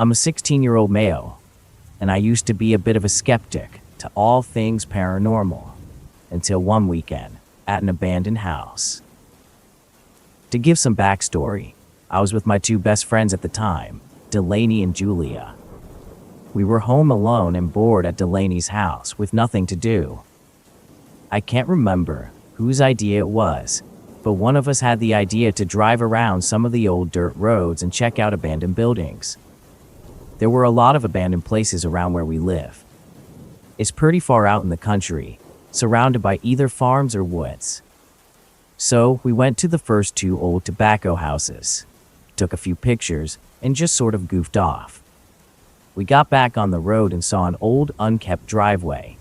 I'm a 16-year-old male, and I used to be a bit of a skeptic to all things paranormal until one weekend at an abandoned house. To give some backstory, I was with my two best friends at the time, Delaney and Julia. We were home alone and bored at Delaney's house with nothing to do. I can't remember whose idea it was, but one of us had the idea to drive around some of the old dirt roads and check out abandoned buildings. There were a lot of abandoned places around where we live. It's pretty far out in the country, surrounded by either farms or woods. So we went to the first two old tobacco houses, took a few pictures, and just sort of goofed off. We got back on the road and saw an old, unkept driveway.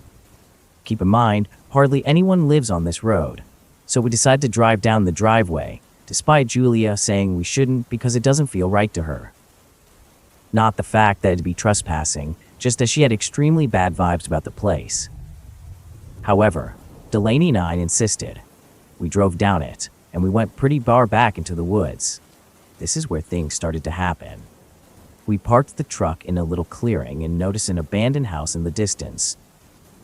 Keep in mind, hardly anyone lives on this road, so we decided to drive down the driveway, despite Julia saying we shouldn't because it doesn't feel right to her. Not the fact that it'd be trespassing, just that she had extremely bad vibes about the place. However, Delaney and I insisted. We drove down it, and we went pretty far back into the woods. This is where things started to happen. We parked the truck in a little clearing and noticed an abandoned house in the distance.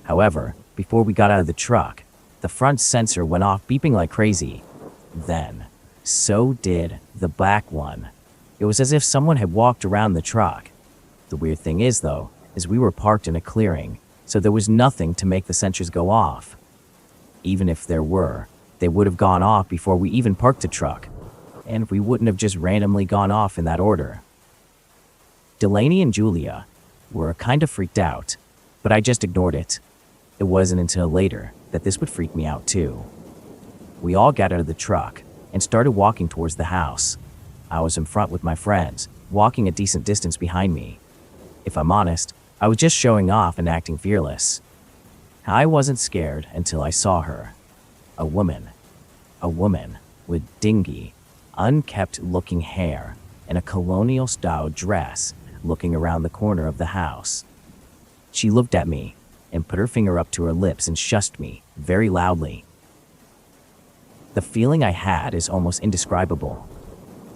However, before we got out of the truck, the front sensor went off beeping like crazy. Then, so did the back one. It was as if someone had walked around the truck. The weird thing is, though, is we were parked in a clearing, so there was nothing to make the sensors go off. Even if there were, they would have gone off before we even parked the truck, and we wouldn't have just randomly gone off in that order. Delaney and Julia were kind of freaked out, but I just ignored it. It wasn't until later that this would freak me out too. We all got out of the truck and started walking towards the house. I was in front with my friends, walking a decent distance behind me. If I'm honest, I was just showing off and acting fearless. I wasn't scared until I saw her. A woman with dingy, unkempt-looking hair and a colonial-style dress looking around the corner of the house. She looked at me and put her finger up to her lips and shushed me very loudly. The feeling I had is almost indescribable.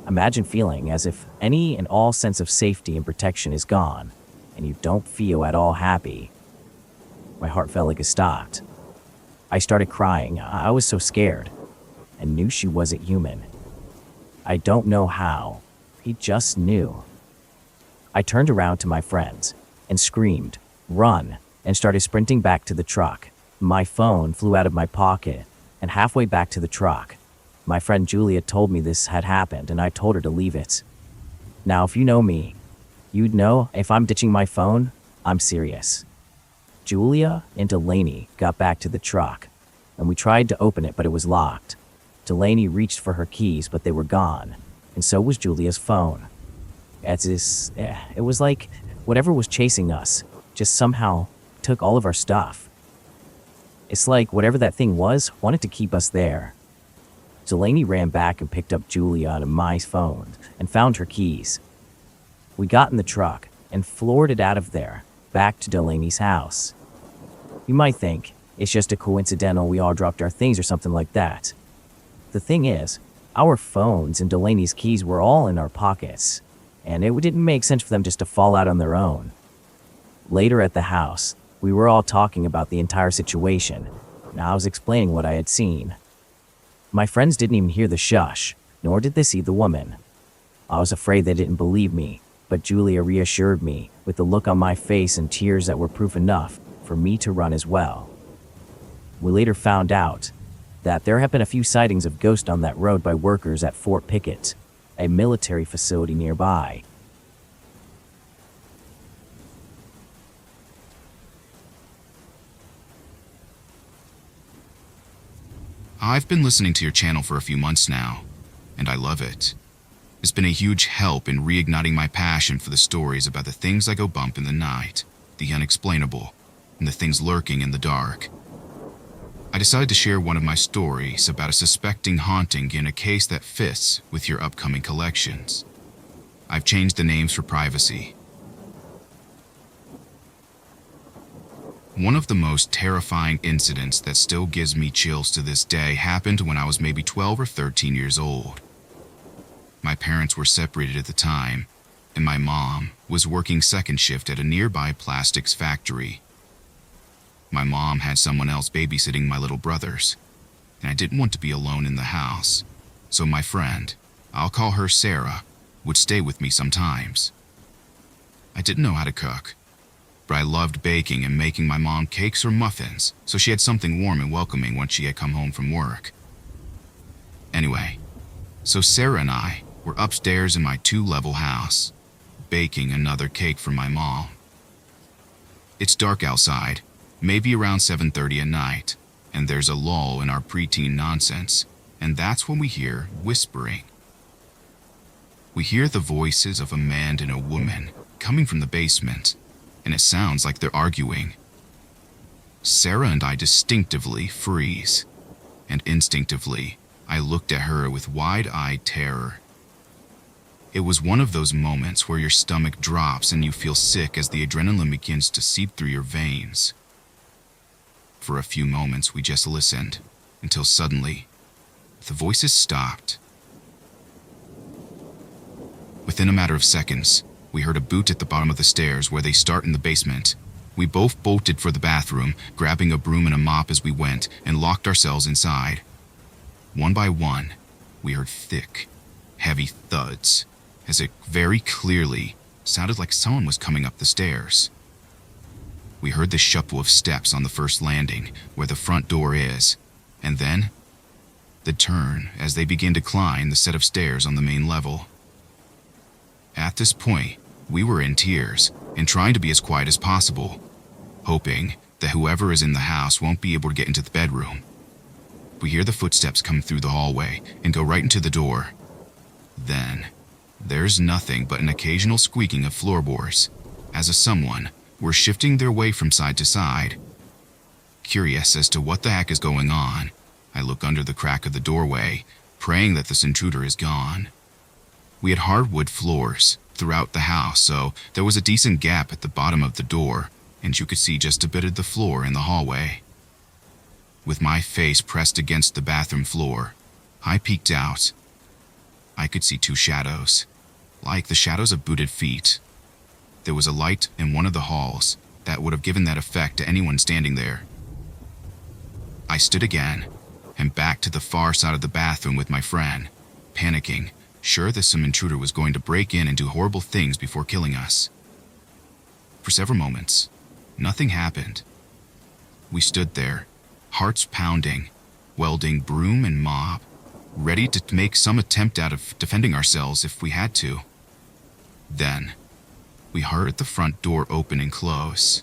Imagine feeling as if any and all sense of safety and protection is gone, and you don't feel at all happy. My heart felt like it stopped. I started crying. I was so scared, and knew she wasn't human. I don't know how. He just knew. I turned around to my friends and screamed, "Run!" and started sprinting back to the truck. My phone flew out of my pocket, and halfway back to the truck, my friend Julia told me this had happened, and I told her to leave it. Now, if you know me, you'd know if I'm ditching my phone, I'm serious. Julia and Delaney got back to the truck, and we tried to open it, but it was locked. Delaney reached for her keys, but they were gone, and so was Julia's phone. It was like whatever was chasing us just somehow took all of our stuff. It's like whatever that thing was wanted to keep us there. Delaney ran back and picked up Julia and my phone and found her keys. We got in the truck and floored it out of there, back to Delaney's house. You might think it's just a coincidental we all dropped our things or something like that. The thing is, our phones and Delaney's keys were all in our pockets, and it didn't make sense for them just to fall out on their own. Later at the house, we were all talking about the entire situation, and I was explaining what I had seen. My friends didn't even hear the shush, nor did they see the woman. I was afraid they didn't believe me, but Julia reassured me with the look on my face and tears that were proof enough for me to run as well. We later found out that there have been a few sightings of ghosts on that road by workers at Fort Pickett, a military facility nearby. I've been listening to your channel for a few months now, and I love it. It's been a huge help in reigniting my passion for the stories about the things that go bump in the night, the unexplainable, and the things lurking in the dark. I decided to share one of my stories about a suspecting haunting in a case that fits with your upcoming collections. I've changed the names for privacy. One of the most terrifying incidents that still gives me chills to this day happened when I was maybe 12 or 13 years old. My parents were separated at the time, and my mom was working second shift at a nearby plastics factory. My mom had someone else babysitting my little brothers, and I didn't want to be alone in the house, so my friend, I'll call her Sarah, would stay with me sometimes. I didn't know how to cook, but I loved baking and making my mom cakes or muffins so she had something warm and welcoming once she had come home from work. Anyway, so Sarah and I were upstairs in my 2-level house, baking another cake for my mom. It's dark outside, maybe around 7:30 at night, and there's a lull in our preteen nonsense, and that's when we hear whispering. We hear the voices of a man and a woman coming from the basement, and it sounds like they're arguing. Sarah and I distinctively freeze, and instinctively, I looked at her with wide-eyed terror. It was one of those moments where your stomach drops and you feel sick as the adrenaline begins to seep through your veins. For a few moments, we just listened, until suddenly, the voices stopped. Within a matter of seconds, we heard a boot at the bottom of the stairs where they start in the basement. We both bolted for the bathroom, grabbing a broom and a mop as we went, and locked ourselves inside. One by one, we heard thick, heavy thuds, as it very clearly sounded like someone was coming up the stairs. We heard the shuffle of steps on the first landing, where the front door is, and then the turn as they begin to climb the set of stairs on the main level. At this point, we were in tears and trying to be as quiet as possible, hoping that whoever is in the house won't be able to get into the bedroom. We hear the footsteps come through the hallway and go right into the door. Then, there's nothing but an occasional squeaking of floorboards, as if someone were shifting their weight from side to side. Curious as to what the heck is going on, I look under the crack of the doorway, praying that this intruder is gone. We had hardwood floors throughout the house, so there was a decent gap at the bottom of the door, and you could see just a bit of the floor in the hallway. With my face pressed against the bathroom floor, I peeked out. I could see 2 shadows, like the shadows of booted feet. There was a light in one of the halls that would have given that effect to anyone standing there. I stood again and backed to the far side of the bathroom with my friend, panicking, sure that some intruder was going to break in and do horrible things before killing us. For several moments, nothing happened. We stood there, hearts pounding, wielding broom and mop, ready to make some attempt out of defending ourselves if we had to. Then, we heard the front door open and close.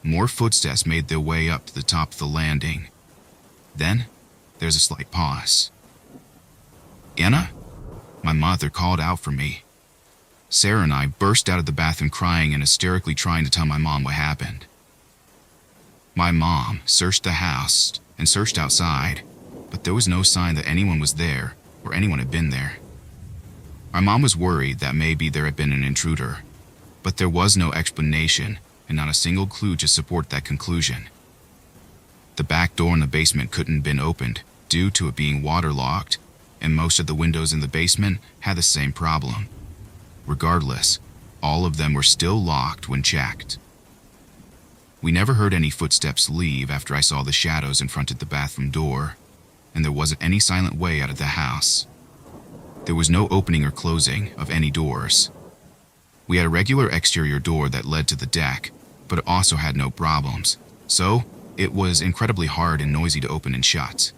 More footsteps made their way up to the top of the landing. Then, there's a slight pause. "Anna?" My mother called out for me. Sarah and I burst out of the bathroom crying and hysterically trying to tell my mom what happened. My mom searched the house and searched outside, but there was no sign that anyone was there or anyone had been there. Our mom was worried that maybe there had been an intruder, but there was no explanation and not a single clue to support that conclusion. The back door in the basement couldn't have been opened due to it being waterlogged, and most of the windows in the basement had the same problem. Regardless, all of them were still locked when checked. We never heard any footsteps leave after I saw the shadows in front of the bathroom door, and there wasn't any silent way out of the house. There was no opening or closing of any doors. We had a regular exterior door that led to the deck, but it also had no problems, so it was incredibly hard and noisy to open and shut.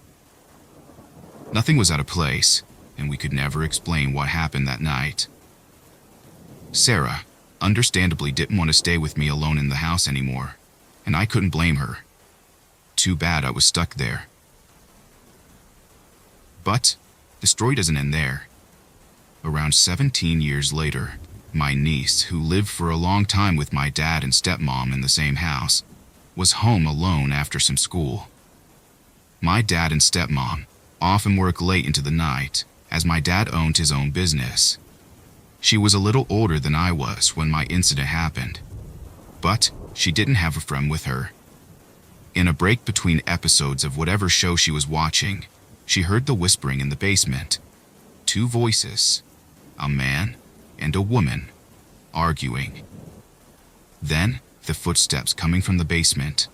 Nothing was out of place, and we could never explain what happened that night. Sarah, understandably, didn't want to stay with me alone in the house anymore, and I couldn't blame her. Too bad I was stuck there. But the story doesn't end there. Around 17 years later, my niece, who lived for a long time with my dad and stepmom in the same house, was home alone after some school. My dad and stepmom often work late into the night, as my dad owned his own business. She was a little older than I was when my incident happened, but she didn't have a friend with her. In a break between episodes of whatever show she was watching, she heard the whispering in the basement. 2 voices, a man and a woman, arguing. Then, the footsteps coming from the basement.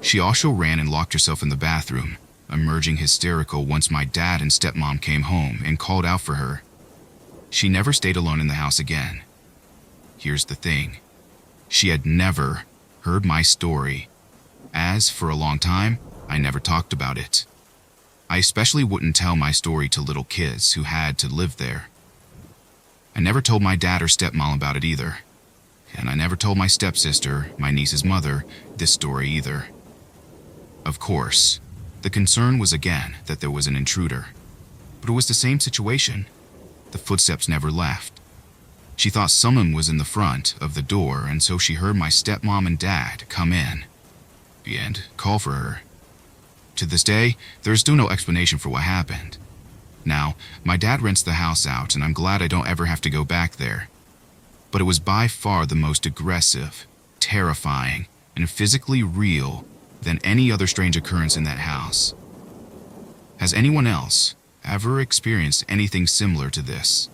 She also ran and locked herself in the bathroom, emerging hysterical once my dad and stepmom came home and called out for her. She never stayed alone in the house again. Here's the thing. She had never heard my story, as for a long time, I never talked about it. I especially wouldn't tell my story to little kids who had to live there. I never told my dad or stepmom about it either. And I never told my stepsister, my niece's mother, this story either. Of course, the concern was again that there was an intruder. But it was the same situation. The footsteps never left. She thought someone was in the front of the door, and so she heard my stepmom and dad come in and call for her. To this day, there is still no explanation for what happened. Now, my dad rents the house out, and I'm glad I don't ever have to go back there. But it was by far the most aggressive, terrifying, and physically real than any other strange occurrence in that house. Has anyone else ever experienced anything similar to this?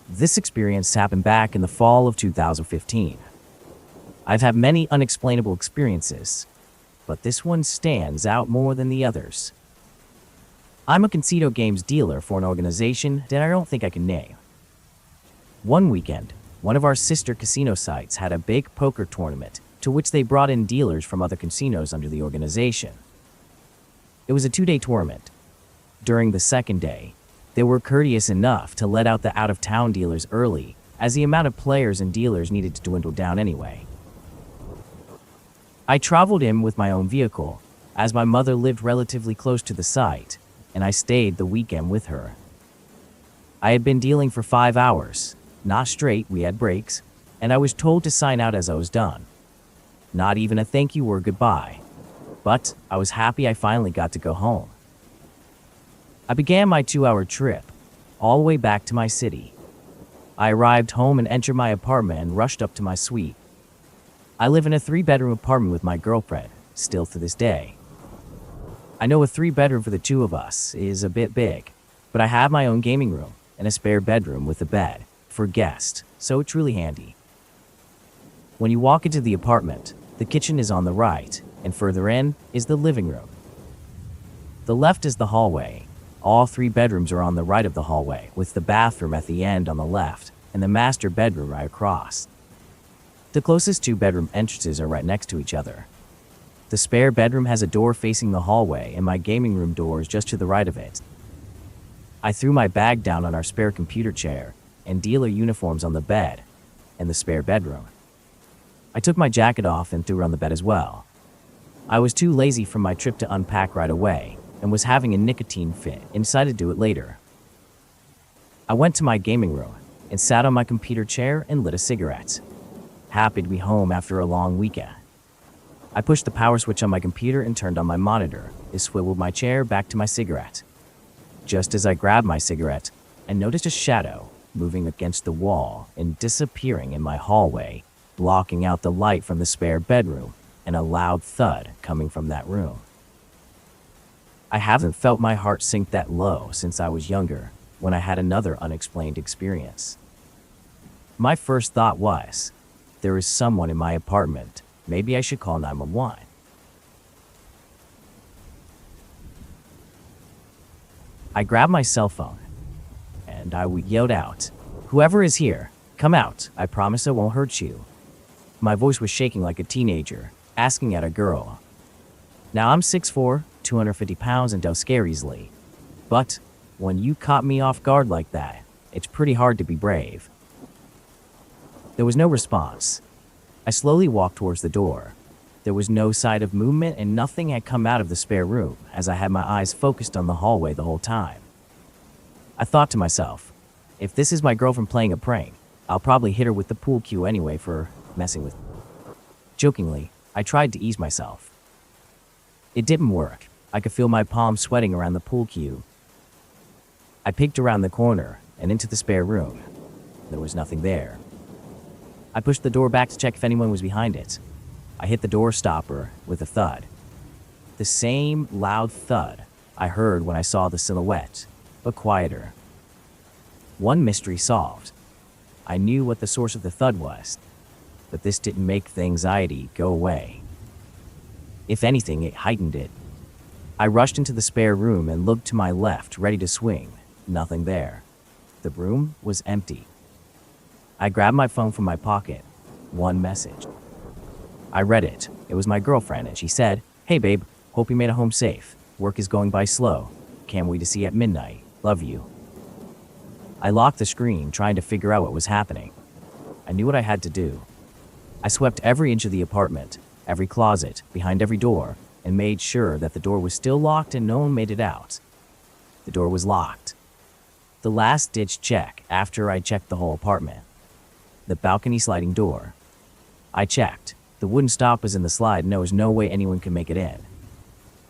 This experience happened back in the fall of 2015. I've had many unexplainable experiences, but this one stands out more than the others. I'm a casino games dealer for an organization that I don't think I can name. One weekend, one of our sister casino sites had a big poker tournament to which they brought in dealers from other casinos under the organization. It was a 2-day tournament. During the second day, they were courteous enough to let out the out-of-town dealers early, as the amount of players and dealers needed to dwindle down anyway. I traveled in with my own vehicle, as my mother lived relatively close to the site, and I stayed the weekend with her. I had been dealing for 5 hours, not straight, we had breaks, and I was told to sign out as I was done. Not even a thank you or goodbye, but I was happy I finally got to go home. I began my 2-hour trip, all the way back to my city. I arrived home and entered my apartment and rushed up to my suite. I live in a 3-bedroom apartment with my girlfriend, still to this day. I know a 3-bedroom for the two of us is a bit big, but I have my own gaming room and a spare bedroom with a bed for guests, so it's really handy. When you walk into the apartment, the kitchen is on the right, and further in is the living room. The left is the hallway. All 3 bedrooms are on the right of the hallway, with the bathroom at the end on the left and the master bedroom right across. The closest 2-bedroom entrances are right next to each other. The spare bedroom has a door facing the hallway, and my gaming room door is just to the right of it. I threw my bag down on our spare computer chair and dealer uniforms on the bed and the spare bedroom. I took my jacket off and threw it on the bed as well. I was too lazy from my trip to unpack right away, and was having a nicotine fit and decided to do it later. I went to my gaming room and sat on my computer chair and lit a cigarette. Happy to be home after a long weekend. I pushed the power switch on my computer and turned on my monitor, and swiveled my chair back to my cigarette. Just as I grabbed my cigarette, I noticed a shadow moving against the wall and disappearing in my hallway, blocking out the light from the spare bedroom and a loud thud coming from that room. I haven't felt my heart sink that low since I was younger, when I had another unexplained experience. My first thought was, there is someone in my apartment. Maybe I should call 911. I grabbed my cell phone, and I yelled out, "Whoever is here, come out. I promise I won't hurt you." My voice was shaking like a teenager, asking at a girl. Now I'm 6'4", 250 pounds, and don't scare easily. But when you caught me off guard like that, it's pretty hard to be brave. There was no response. I slowly walked towards the door. There was no sign of movement, and nothing had come out of the spare room, as I had my eyes focused on the hallway the whole time. I thought to myself, if this is my girlfriend playing a prank, I'll probably hit her with the pool cue anyway for messing with me. Jokingly, I tried to ease myself. It didn't work. I could feel my palms sweating around the pool cue. I peeked around the corner and into the spare room. There was nothing there. I pushed the door back to check if anyone was behind it. I hit the door stopper with a thud. The same loud thud I heard when I saw the silhouette, but quieter. One mystery solved. I knew what the source of the thud was, but this didn't make the anxiety go away. If anything, it heightened it. I rushed into the spare room and looked to my left, ready to swing. Nothing there. The room was empty. I grabbed my phone from my pocket. One message. I read it. It was my girlfriend, and she said, "Hey babe, hope you made it home safe. Work is going by slow. Can't wait to see you at midnight. Love you." I locked the screen, trying to figure out what was happening. I knew what I had to do. I swept every inch of the apartment, every closet, behind every door, and made sure that the door was still locked and no one made it out. The door was locked. The last-ditch check after I checked the whole apartment. The balcony sliding door. I checked. The wooden stop was in the slide and there was no way anyone could make it in.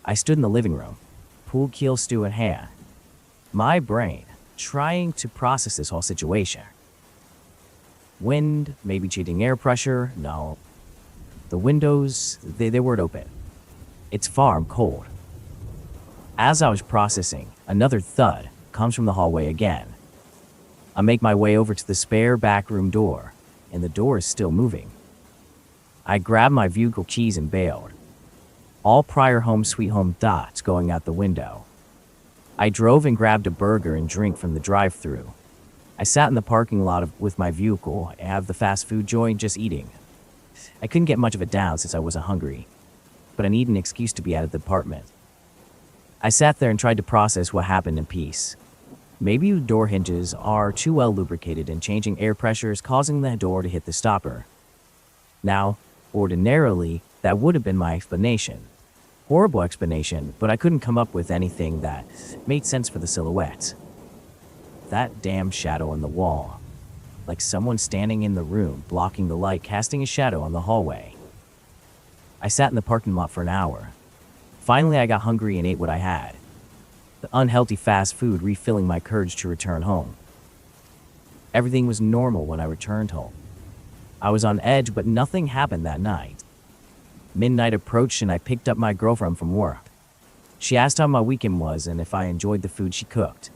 I stood in the living room, pool keel stew in hand. My brain trying to process this whole situation. Wind, maybe cheating air pressure, no. The windows, they weren't open. It's far and cold. As I was processing, another thud comes from the hallway again. I make my way over to the spare back room door, and the door is still moving. I grab my vehicle keys and bailed. All prior home sweet home thoughts going out the window. I drove and grabbed a burger and drink from the drive-thru. I sat in the parking lot with my vehicle and have the fast food joint just eating. I couldn't get much of it down since I wasn't hungry, but I need an excuse to be out of the apartment. I sat there and tried to process what happened in peace. Maybe the door hinges are too well lubricated and changing air pressure is causing the door to hit the stopper. Now, ordinarily, that would have been my explanation. Horrible explanation, but I couldn't come up with anything that made sense for the silhouette. That damn shadow on the wall. Like someone standing in the room, blocking the light, casting a shadow on the hallway. I sat in the parking lot for an hour. Finally, I got hungry and ate what I had. The unhealthy fast food refilling my courage to return home. Everything was normal when I returned home. I was on edge, but nothing happened that night. Midnight approached and I picked up my girlfriend from work. She asked how my weekend was and if I enjoyed the food she cooked.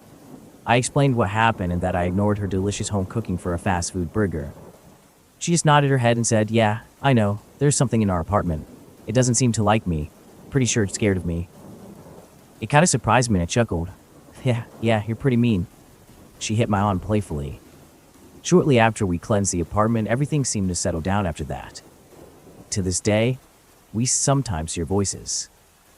I explained what happened and that I ignored her delicious home cooking for a fast food burger. She just nodded her head and said, "Yeah, I know. There's something in our apartment. It doesn't seem to like me. Pretty sure it's scared of me." It kind of surprised me and I chuckled. Yeah, you're pretty mean." She hit my arm playfully. Shortly after we cleansed the apartment, everything seemed to settle down after that. To this day, we sometimes hear voices.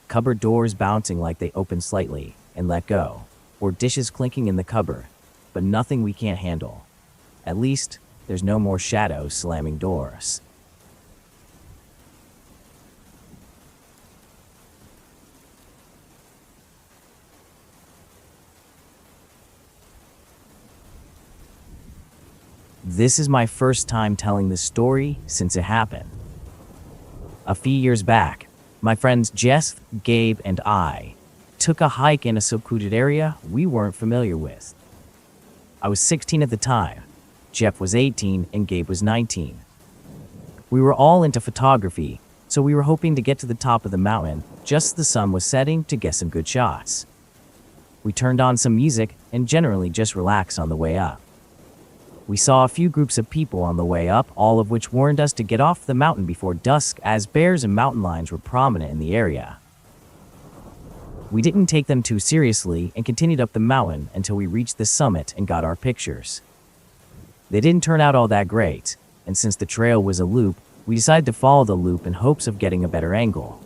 Cupboard doors bouncing like they open slightly and let go, or dishes clinking in the cupboard, but nothing we can't handle. At least, there's no more shadows slamming doors. This is my first time telling this story since it happened. A few years back, my friends Jess, Gabe, and I took a hike in a secluded area we weren't familiar with. I was 16 at the time, Jeff was 18, and Gabe was 19. We were all into photography, so we were hoping to get to the top of the mountain just as the sun was setting to get some good shots. We turned on some music and generally just relaxed on the way up. We saw a few groups of people on the way up, all of which warned us to get off the mountain before dusk as bears and mountain lions were prominent in the area. We didn't take them too seriously and continued up the mountain until we reached the summit and got our pictures. They didn't turn out all that great, and since the trail was a loop, we decided to follow the loop in hopes of getting a better angle.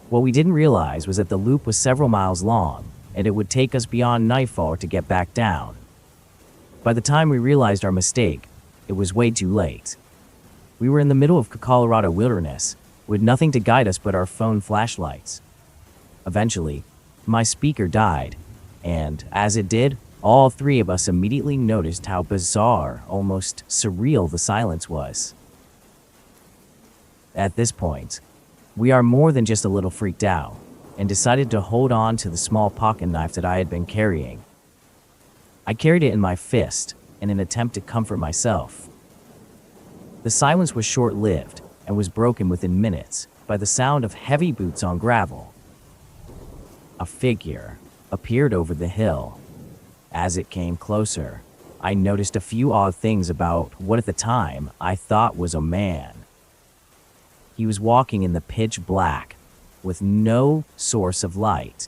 What we didn't realize was that the loop was several miles long, and it would take us beyond nightfall to get back down. By the time we realized our mistake, it was way too late. We were in the middle of Colorado wilderness, with nothing to guide us but our phone flashlights. Eventually, my speaker died, and as it did, all three of us immediately noticed how bizarre, almost surreal the silence was. At this point, we are more than just a little freaked out, and decided to hold on to the small pocket knife that I had been carrying. I carried it in my fist in an attempt to comfort myself. The silence was short-lived, and was broken within minutes by the sound of heavy boots on gravel. A figure appeared over the hill. As it came closer, I noticed a few odd things about what at the time I thought was a man. He was walking in the pitch black, with no source of light.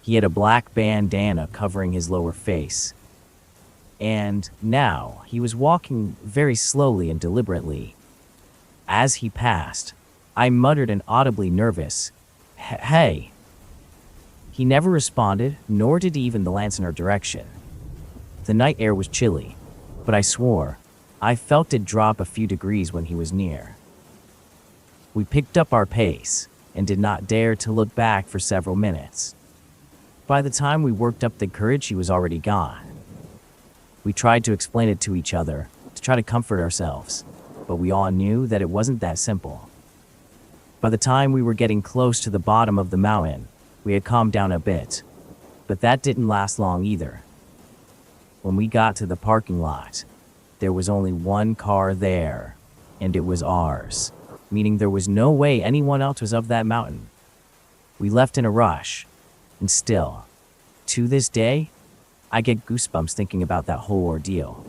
He had a black bandana covering his lower face. And now he was walking very slowly and deliberately. As he passed, I muttered an audibly nervous, "Hey." He never responded, nor did he even glance in our direction. The night air was chilly, but I swore I felt it drop a few degrees when he was near. We picked up our pace and did not dare to look back for several minutes. By the time we worked up the courage, he was already gone. We tried to explain it to each other, to try to comfort ourselves, but we all knew that it wasn't that simple. By the time we were getting close to the bottom of the mountain, we had calmed down a bit, but that didn't last long either. When we got to the parking lot, there was only one car there, and it was ours, meaning there was no way anyone else was up that mountain. We left in a rush, and still, to this day, I get goosebumps thinking about that whole ordeal.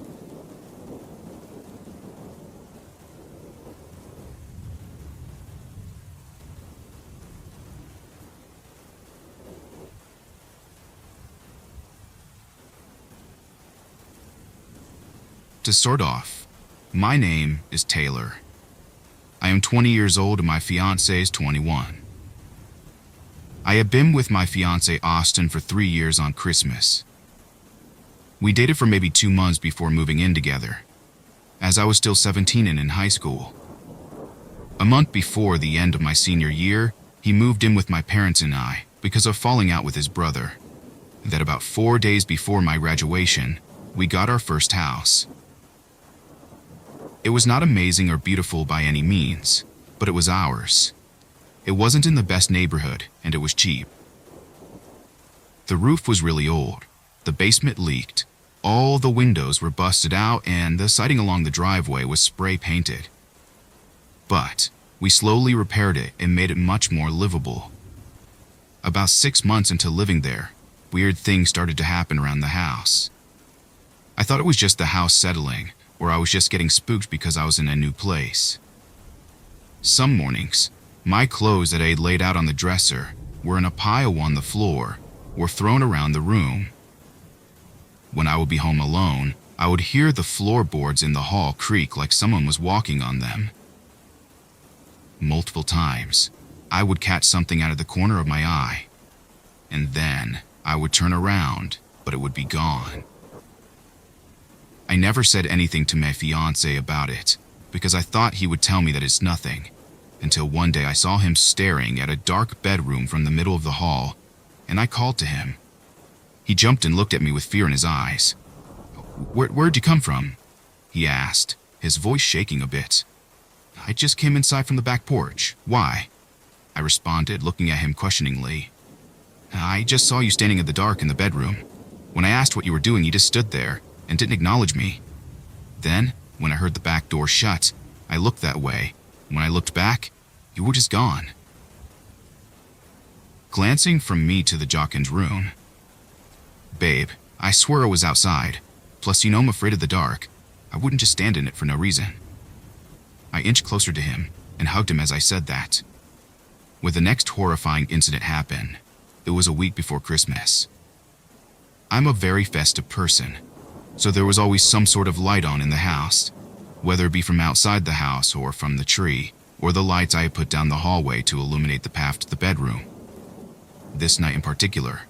To start off, my name is Taylor. I am 20 years old and my fiancé is 21. I have been with my fiancé Austin for 3 years on Christmas. We dated for maybe 2 months before moving in together, as I was still 17 and in high school. A month before the end of my senior year, he moved in with my parents and I because of falling out with his brother. That about 4 days before my graduation, we got our first house. It was not amazing or beautiful by any means, but it was ours. It wasn't in the best neighborhood, and it was cheap. The roof was really old, the basement leaked, all the windows were busted out, and the siding along the driveway was spray painted. But we slowly repaired it and made it much more livable. About 6 months into living there, weird things started to happen around the house. I thought it was just the house settling, or I was just getting spooked because I was in a new place. Some mornings, my clothes that I had laid out on the dresser were in a pile on the floor or thrown around the room. When I would be home alone, I would hear the floorboards in the hall creak like someone was walking on them. Multiple times, I would catch something out of the corner of my eye, and then I would turn around, but it would be gone. I never said anything to my fiancé about it because I thought he would tell me that it's nothing, until one day I saw him staring at a dark bedroom from the middle of the hall, and I called to him. He jumped and looked at me with fear in his eyes. Where'd you come from?" he asked, his voice shaking a bit. "I just came inside from the back porch. Why?" I responded, looking at him questioningly. "I just saw you standing in the dark in the bedroom. When I asked what you were doing, you just stood there and didn't acknowledge me. Then, when I heard the back door shut, I looked that way. When I looked back, you were just gone." Glancing from me to the Jockin's room. "Babe, I swear I was outside. Plus, you know I'm afraid of the dark. I wouldn't just stand in it for no reason." I inched closer to him and hugged him as I said that. When the next horrifying incident happened, it was a week before Christmas. I'm a very festive person, so there was always some sort of light on in the house, whether it be from outside the house or from the tree, or the lights I had put down the hallway to illuminate the path to the bedroom. This night in particular,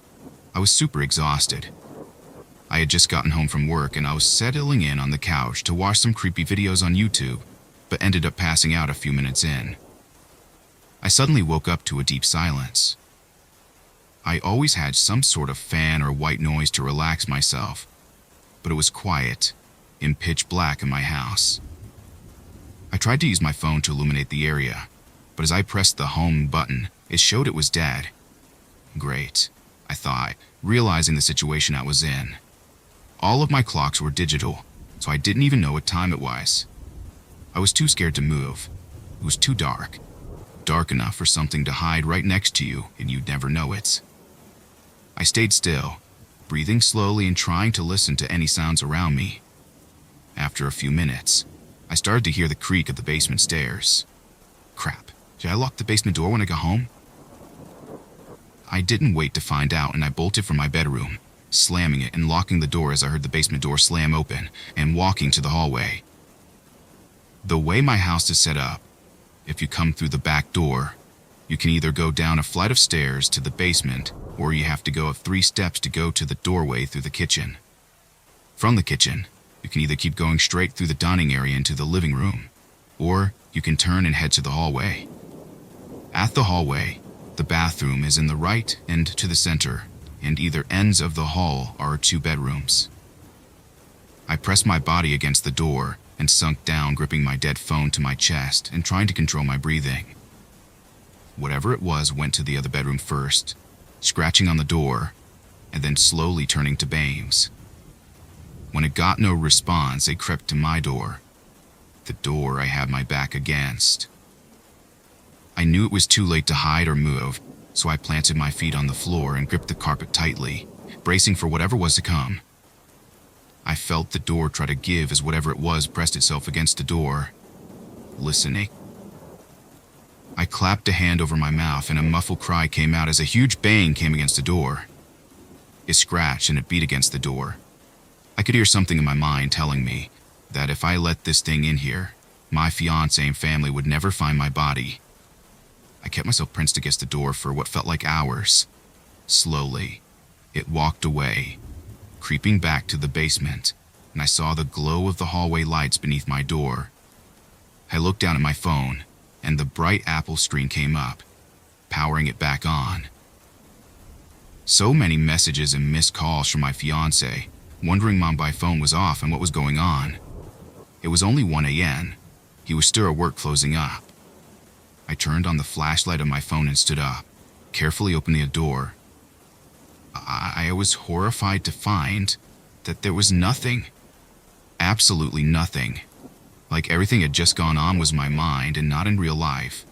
I was super exhausted. I had just gotten home from work and I was settling in on the couch to watch some creepy videos on YouTube, but ended up passing out a few minutes in. I suddenly woke up to a deep silence. I always had some sort of fan or white noise to relax myself, but it was quiet, in pitch black in my house. I tried to use my phone to illuminate the area, but as I pressed the home button, it showed it was dead. Great, I thought, realizing the situation I was in. All of my clocks were digital, so I didn't even know what time it was. I was too scared to move, It was too dark. Dark enough for something to hide right next to you and you'd never know it. I stayed still, breathing slowly and trying to listen to any sounds around me. After a few minutes, I started to hear the creak of the basement stairs. Crap, did I lock the basement door when I got home? I didn't wait to find out and I bolted from my bedroom, slamming it and locking the door as I heard the basement door slam open and walking to the hallway. The way my house is set up, if you come through the back door, you can either go down a flight of stairs to the basement or you have to go up 3 steps to go to the doorway through the kitchen. From the kitchen, you can either keep going straight through the dining area into the living room, or you can turn and head to the hallway. At the hallway, the bathroom is in the right and to the center, and either ends of the hall are 2 bedrooms. I pressed my body against the door and sunk down, gripping my dead phone to my chest and trying to control my breathing. Whatever it was went to the other bedroom first, scratching on the door, and then slowly turning to bangs. When it got no response, it crept to my door, the door I had my back against. I knew it was too late to hide or move, so I planted my feet on the floor and gripped the carpet tightly, bracing for whatever was to come. I felt the door try to give as whatever it was pressed itself against the door, listening. I clapped a hand over my mouth and a muffled cry came out as a huge bang came against the door. It scratched and it beat against the door. I could hear something in my mind telling me that if I let this thing in here, my fiancé and family would never find my body. I kept myself pressed against the door for what felt like hours. Slowly, it walked away, creeping back to the basement, and I saw the glow of the hallway lights beneath my door. I looked down at my phone, and the bright Apple screen came up, powering it back on. So many messages and missed calls from my fiancé, wondering my phone was off and what was going on. It was only 1 a.m. He was still at work closing up. I turned on the flashlight of my phone and stood up, carefully opening the door. I was horrified to find that there was nothing. Absolutely nothing. Like everything had just gone on was my mind and not in real life.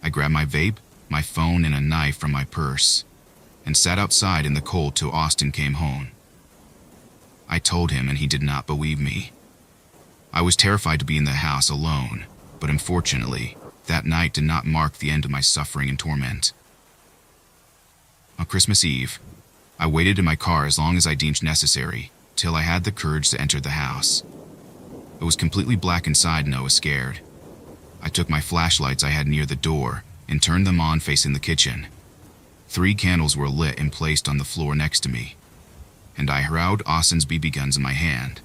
I grabbed my vape, my phone, and a knife from my purse, and sat outside in the cold till Austin came home. I told him and he did not believe me. I was terrified to be in the house alone, but unfortunately, that night did not mark the end of my suffering and torment. On Christmas Eve, I waited in my car as long as I deemed necessary, till I had the courage to enter the house. It was completely black inside and I was scared. I took my flashlights I had near the door and turned them on facing the kitchen. 3 candles were lit and placed on the floor next to me, and I held Austin's BB guns in my hand.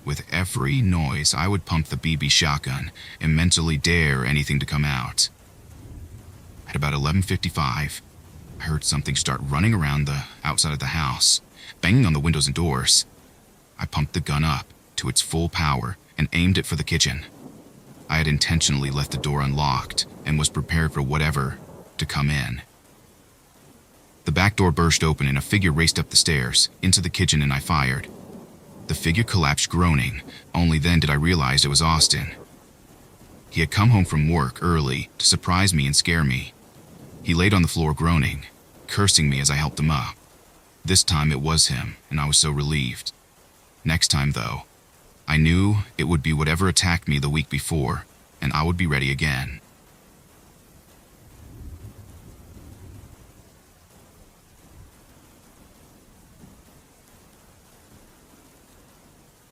With every noise, I would pump the BB shotgun and mentally dare anything to come out. At about 11:55, I heard something start running around the outside of the house, banging on the windows and doors. I pumped the gun up to its full power and aimed it for the kitchen. I had intentionally left the door unlocked and was prepared for whatever to come in. The back door burst open and a figure raced up the stairs into the kitchen and I fired. The figure collapsed groaning. Only then did I realize it was Austin. He had come home from work early to surprise me and scare me. He laid on the floor groaning, cursing me as I helped him up. This time it was him, and I was so relieved. Next time, though, I knew it would be whatever attacked me the week before, and I would be ready again.